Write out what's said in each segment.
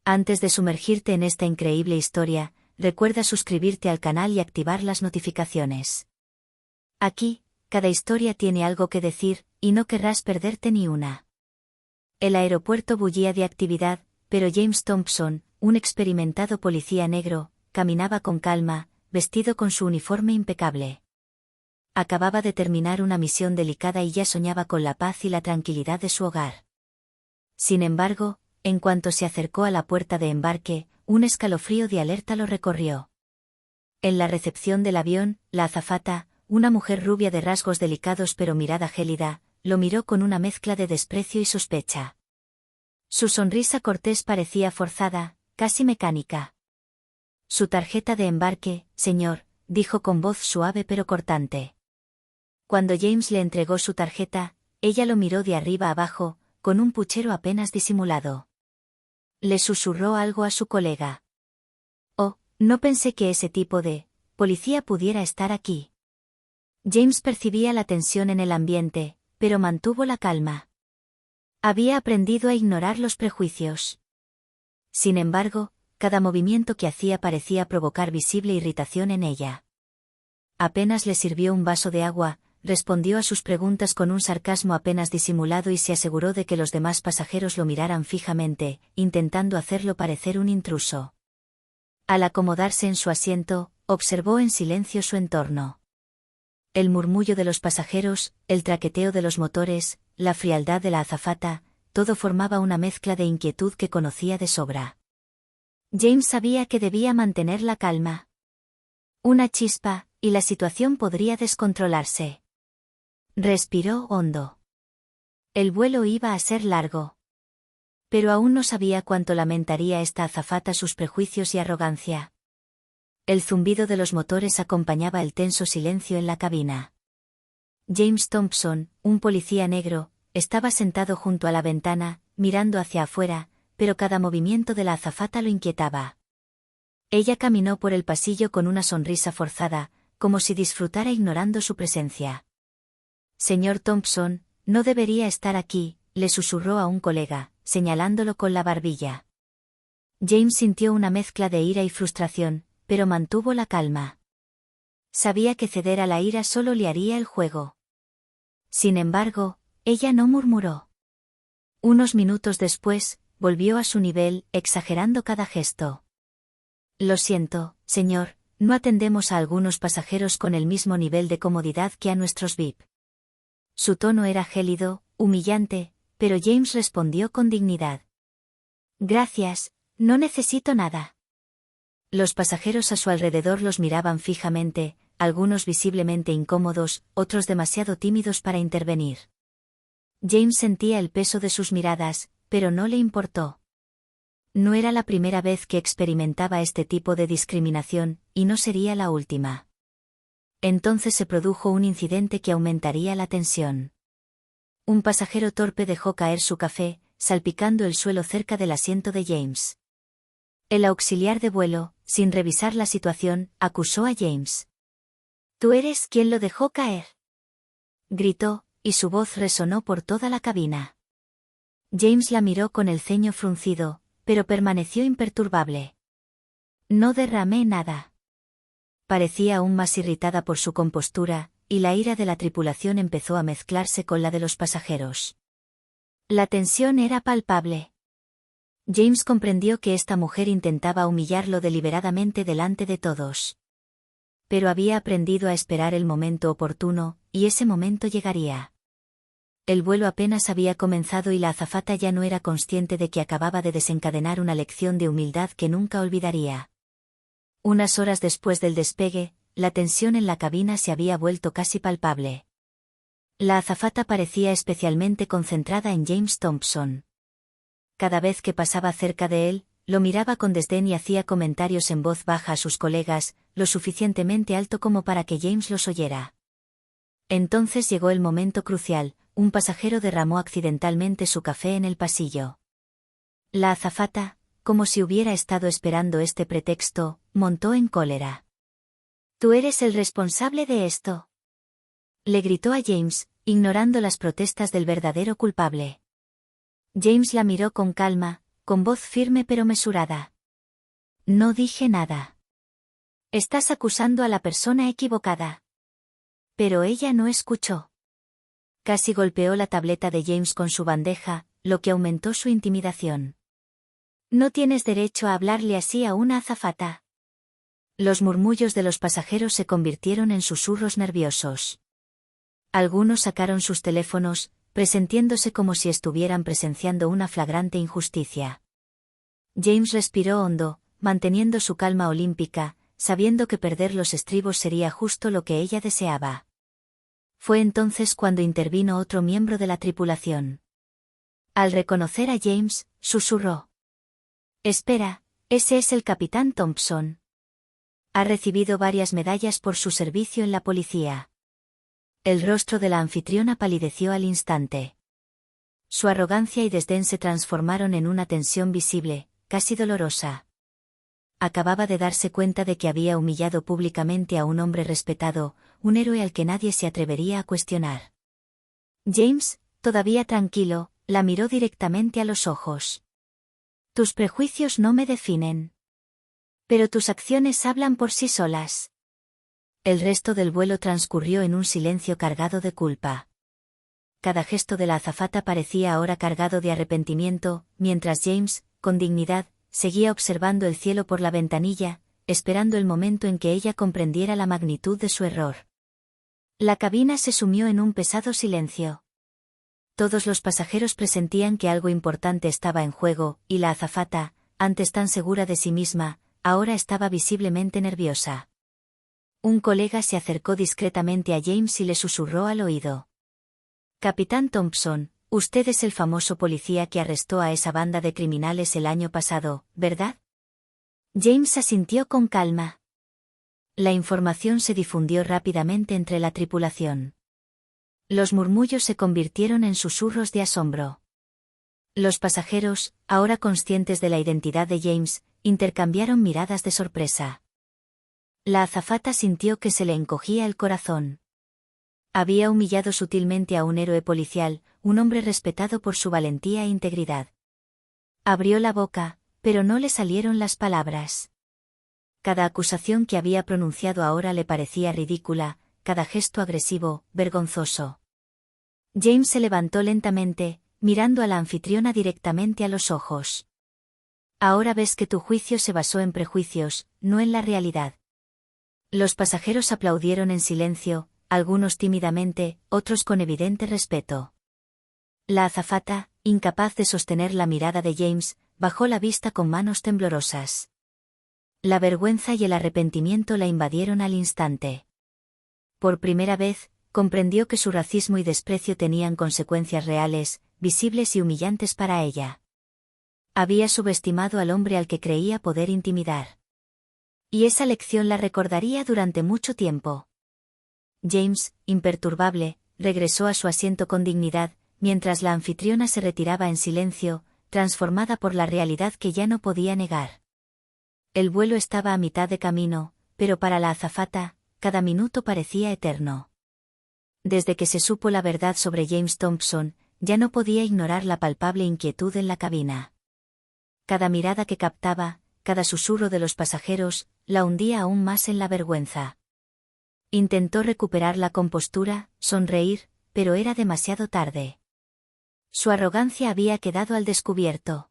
Antes de sumergirte en esta increíble historia, recuerda suscribirte al canal y activar las notificaciones. Aquí, cada historia tiene algo que decir, y no querrás perderte ni una. El aeropuerto bullía de actividad, pero James Thompson, un experimentado policía negro, caminaba con calma, vestido con su uniforme impecable. Acababa de terminar una misión delicada y ya soñaba con la paz y la tranquilidad de su hogar. Sin embargo, en cuanto se acercó a la puerta de embarque, un escalofrío de alerta lo recorrió. En la recepción del avión, la azafata, una mujer rubia de rasgos delicados pero mirada gélida, lo miró con una mezcla de desprecio y sospecha. Su sonrisa cortés parecía forzada, casi mecánica. Su tarjeta de embarque, señor, dijo con voz suave pero cortante. Cuando James le entregó su tarjeta, ella lo miró de arriba abajo, con un puchero apenas disimulado. Le susurró algo a su colega. Oh, no pensé que ese tipo de policía pudiera estar aquí. James percibía la tensión en el ambiente, pero mantuvo la calma. Había aprendido a ignorar los prejuicios. Sin embargo, cada movimiento que hacía parecía provocar visible irritación en ella. Apenas le sirvió un vaso de agua, respondió a sus preguntas con un sarcasmo apenas disimulado y se aseguró de que los demás pasajeros lo miraran fijamente, intentando hacerlo parecer un intruso. Al acomodarse en su asiento, observó en silencio su entorno. El murmullo de los pasajeros, el traqueteo de los motores, la frialdad de la azafata, todo formaba una mezcla de inquietud que conocía de sobra. James sabía que debía mantener la calma. Una chispa, y la situación podría descontrolarse. Respiró hondo. El vuelo iba a ser largo. Pero aún no sabía cuánto lamentaría esta azafata sus prejuicios y arrogancia. El zumbido de los motores acompañaba el tenso silencio en la cabina. James Thompson, un policía negro, estaba sentado junto a la ventana, mirando hacia afuera, pero cada movimiento de la azafata lo inquietaba. Ella caminó por el pasillo con una sonrisa forzada, como si disfrutara ignorando su presencia. Señor Thompson, no debería estar aquí, le susurró a un colega, señalándolo con la barbilla. James sintió una mezcla de ira y frustración, pero mantuvo la calma. Sabía que ceder a la ira solo le haría el juego. Sin embargo, ella no murmuró. Unos minutos después, volvió a su nivel, exagerando cada gesto. Lo siento, señor, no atendemos a algunos pasajeros con el mismo nivel de comodidad que a nuestros VIP. Su tono era gélido, humillante, pero James respondió con dignidad. Gracias, no necesito nada. Los pasajeros a su alrededor los miraban fijamente, algunos visiblemente incómodos, otros demasiado tímidos para intervenir. James sentía el peso de sus miradas, pero no le importó. No era la primera vez que experimentaba este tipo de discriminación, y no sería la última. Entonces se produjo un incidente que aumentaría la tensión. Un pasajero torpe dejó caer su café, salpicando el suelo cerca del asiento de James. El auxiliar de vuelo, sin revisar la situación, acusó a James. «¿Tú eres quien lo dejó caer?», gritó, y su voz resonó por toda la cabina. James la miró con el ceño fruncido, pero permaneció imperturbable. «No derramé nada». Parecía aún más irritada por su compostura, y la ira de la tripulación empezó a mezclarse con la de los pasajeros. La tensión era palpable. James comprendió que esta mujer intentaba humillarlo deliberadamente delante de todos. Pero había aprendido a esperar el momento oportuno, y ese momento llegaría. El vuelo apenas había comenzado y la azafata ya no era consciente de que acababa de desencadenar una lección de humildad que nunca olvidaría. Unas horas después del despegue, la tensión en la cabina se había vuelto casi palpable. La azafata parecía especialmente concentrada en James Thompson. Cada vez que pasaba cerca de él, lo miraba con desdén y hacía comentarios en voz baja a sus colegas, lo suficientemente alto como para que James los oyera. Entonces llegó el momento crucial, un pasajero derramó accidentalmente su café en el pasillo. La azafata, como si hubiera estado esperando este pretexto, montó en cólera. «Tú eres el responsable de esto», le gritó a James, ignorando las protestas del verdadero culpable. James la miró con calma, con voz firme pero mesurada. No dije nada. Estás acusando a la persona equivocada. Pero ella no escuchó. Casi golpeó la tableta de James con su bandeja, lo que aumentó su intimidación. No tienes derecho a hablarle así a una azafata. Los murmullos de los pasajeros se convirtieron en susurros nerviosos. Algunos sacaron sus teléfonos, presintiéndose como si estuvieran presenciando una flagrante injusticia. James respiró hondo, manteniendo su calma olímpica, sabiendo que perder los estribos sería justo lo que ella deseaba. Fue entonces cuando intervino otro miembro de la tripulación. Al reconocer a James, susurró. Espera, ese es el capitán Thompson. Ha recibido varias medallas por su servicio en la policía. El rostro de la anfitriona palideció al instante. Su arrogancia y desdén se transformaron en una tensión visible, casi dolorosa. Acababa de darse cuenta de que había humillado públicamente a un hombre respetado, un héroe al que nadie se atrevería a cuestionar. James, todavía tranquilo, la miró directamente a los ojos. Tus prejuicios no me definen. Pero tus acciones hablan por sí solas. El resto del vuelo transcurrió en un silencio cargado de culpa. Cada gesto de la azafata parecía ahora cargado de arrepentimiento, mientras James, con dignidad, seguía observando el cielo por la ventanilla, esperando el momento en que ella comprendiera la magnitud de su error. La cabina se sumió en un pesado silencio. Todos los pasajeros presentían que algo importante estaba en juego, y la azafata, antes tan segura de sí misma, ahora estaba visiblemente nerviosa. Un colega se acercó discretamente a James y le susurró al oído. Capitán Thompson, usted es el famoso policía que arrestó a esa banda de criminales el año pasado, ¿verdad? James asintió con calma. La información se difundió rápidamente entre la tripulación. Los murmullos se convirtieron en susurros de asombro. Los pasajeros, ahora conscientes de la identidad de James, intercambiaron miradas de sorpresa. La azafata sintió que se le encogía el corazón. Había humillado sutilmente a un héroe policial, un hombre respetado por su valentía e integridad. Abrió la boca, pero no le salieron las palabras. Cada acusación que había pronunciado ahora le parecía ridícula, cada gesto agresivo, vergonzoso. James se levantó lentamente, mirando a la anfitriona directamente a los ojos. Ahora ves que tu juicio se basó en prejuicios, no en la realidad. Los pasajeros aplaudieron en silencio, algunos tímidamente, otros con evidente respeto. La azafata, incapaz de sostener la mirada de James, bajó la vista con manos temblorosas. La vergüenza y el arrepentimiento la invadieron al instante. Por primera vez, comprendió que su racismo y desprecio tenían consecuencias reales, visibles y humillantes para ella. Había subestimado al hombre al que creía poder intimidar. Y esa lección la recordaría durante mucho tiempo. James, imperturbable, regresó a su asiento con dignidad, mientras la anfitriona se retiraba en silencio, transformada por la realidad que ya no podía negar. El vuelo estaba a mitad de camino, pero para la azafata, cada minuto parecía eterno. Desde que se supo la verdad sobre James Thompson, ya no podía ignorar la palpable inquietud en la cabina. Cada mirada que captaba, cada susurro de los pasajeros, la hundía aún más en la vergüenza. Intentó recuperar la compostura, sonreír, pero era demasiado tarde. Su arrogancia había quedado al descubierto.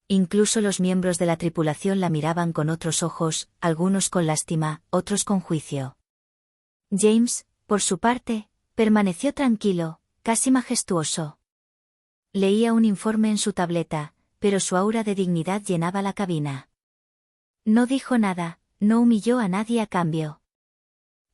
Incluso los miembros de la tripulación la miraban con otros ojos, algunos con lástima, otros con juicio. James, por su parte, permaneció tranquilo, casi majestuoso. Leía un informe en su tableta, pero su aura de dignidad llenaba la cabina. No dijo nada, no humilló a nadie a cambio.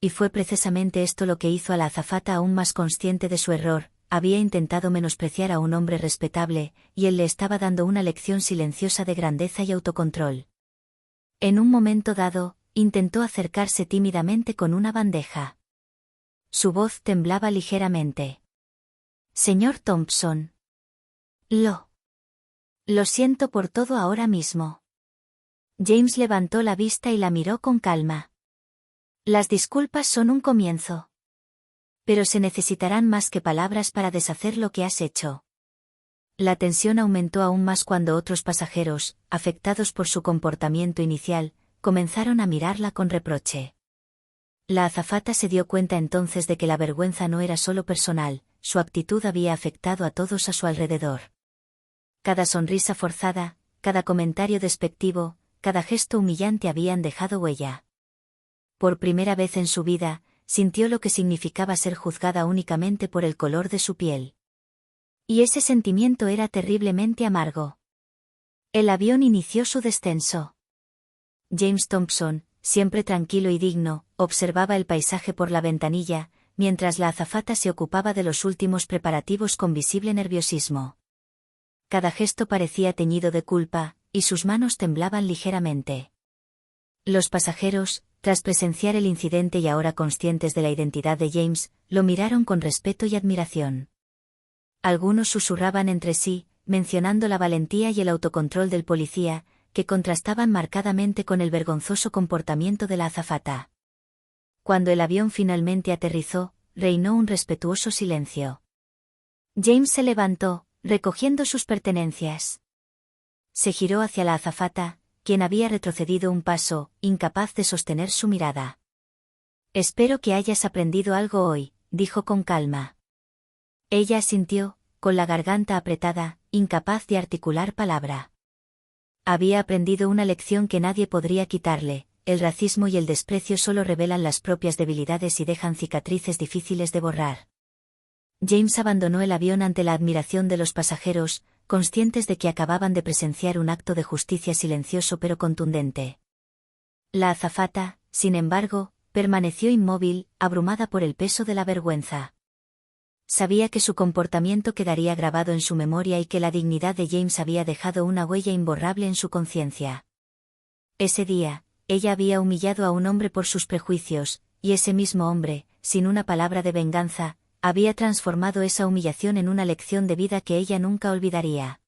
Y fue precisamente esto lo que hizo a la azafata aún más consciente de su error. Había intentado menospreciar a un hombre respetable, y él le estaba dando una lección silenciosa de grandeza y autocontrol. En un momento dado, intentó acercarse tímidamente con una bandeja. Su voz temblaba ligeramente. Señor Thompson. Lo siento por todo ahora mismo. James levantó la vista y la miró con calma. Las disculpas son un comienzo. Pero se necesitarán más que palabras para deshacer lo que has hecho. La tensión aumentó aún más cuando otros pasajeros, afectados por su comportamiento inicial, comenzaron a mirarla con reproche. La azafata se dio cuenta entonces de que la vergüenza no era solo personal, su actitud había afectado a todos a su alrededor. Cada sonrisa forzada, cada comentario despectivo, cada gesto humillante habían dejado huella. Por primera vez en su vida, sintió lo que significaba ser juzgada únicamente por el color de su piel. Y ese sentimiento era terriblemente amargo. El avión inició su descenso. James Thompson, siempre tranquilo y digno, observaba el paisaje por la ventanilla, mientras la azafata se ocupaba de los últimos preparativos con visible nerviosismo. Cada gesto parecía teñido de culpa, y sus manos temblaban ligeramente. Los pasajeros, tras presenciar el incidente y ahora conscientes de la identidad de James, lo miraron con respeto y admiración. Algunos susurraban entre sí, mencionando la valentía y el autocontrol del policía, que contrastaban marcadamente con el vergonzoso comportamiento de la azafata. Cuando el avión finalmente aterrizó, reinó un respetuoso silencio. James se levantó, recogiendo sus pertenencias. Se giró hacia la azafata, quien había retrocedido un paso, incapaz de sostener su mirada. «Espero que hayas aprendido algo hoy», dijo con calma. Ella asintió, con la garganta apretada, incapaz de articular palabra. Había aprendido una lección que nadie podría quitarle: el racismo y el desprecio solo revelan las propias debilidades y dejan cicatrices difíciles de borrar. James abandonó el avión ante la admiración de los pasajeros, conscientes de que acababan de presenciar un acto de justicia silencioso pero contundente. La azafata, sin embargo, permaneció inmóvil, abrumada por el peso de la vergüenza. Sabía que su comportamiento quedaría grabado en su memoria y que la dignidad de James había dejado una huella imborrable en su conciencia. Ese día, ella había humillado a un hombre por sus prejuicios, y ese mismo hombre, sin una palabra de venganza, había transformado esa humillación en una lección de vida que ella nunca olvidaría.